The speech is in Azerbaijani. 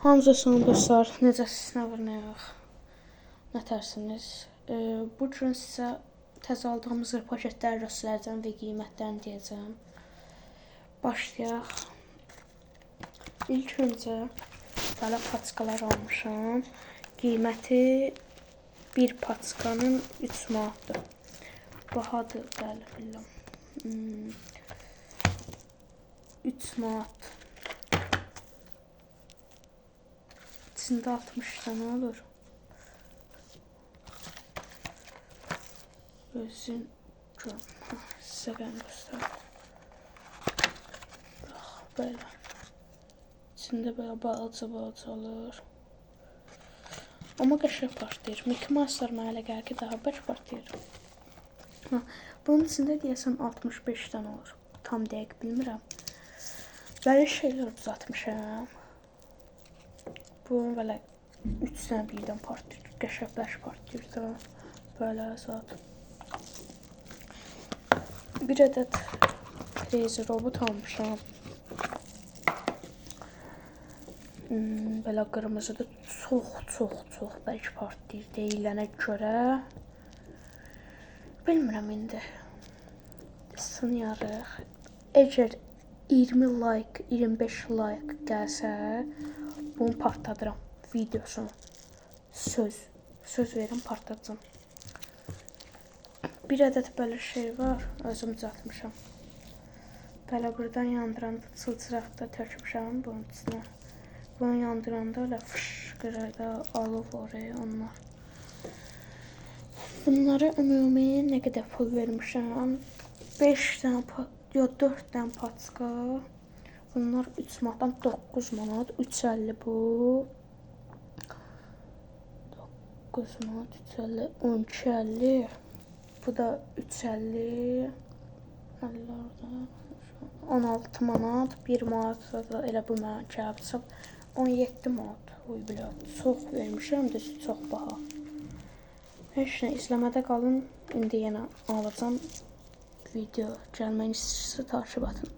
Hamınıza dostlar, necəsiniz, nə var, nə yox, nə tərsiniz? Bu gün sizə təzə aldığımız paketləri göstərəcəm və qiymətlərini deyəcəm. Başlayaq. İlk öncə belə paçkalar almışam. Qiyməti bir paçkanın 3 manatdır. Bahadır, bəli, bilirəm. 3 manat. İçində 60 dənə olur. Özün görüm. Sizə ben göstereyim. Bax, belə. İçində belə balaca olur. Amma qəşəng partlayır. Mickey Mouse'lar mənə elə gəlir ki, daha bərk partlayır. Bunun içində deyəsən 65 dənə olur. Tam dəqiq bilmirəm. Belə şeylər düzəltmişəm. Bu belə 3 dənə birdən partlayır. Qəşəng partlayır da. Böyle zat. Bir adet Crazy Robot almışam. Belə qırmızıda çox bəlkə partlayır deyilənə görə. Bilmirəm indi. Sınayarıq. Əgər 20 like, 25 like gəlsə, bunu partladıram videosunu. Söz verin, partladacağım. Bir adet böyle şey var, özüm düzəltmişəm. Belə buradan yandıranda çılçıraqda tökmüşəm bunun içine. Bunu yandıranda öyle fışqırır da, alov oraya onlar. Bunlara ümumi nə qədər pul vermişəm? 5 dənə, yox 4 dənə paçka. Bunlar 3 manatdan 9 manat, 3.50 bu. 9 manat, 3.50, 12.50. Bu da 3.50. 16 manat, 1 manat da elə bu mənə gəlib. 17 manat. Uy bilə, çox vermişəm də çox baha. Heç nə, izləmədə qalın. İndi yenə alacağım video gəlməyini istəyirsə takip edin.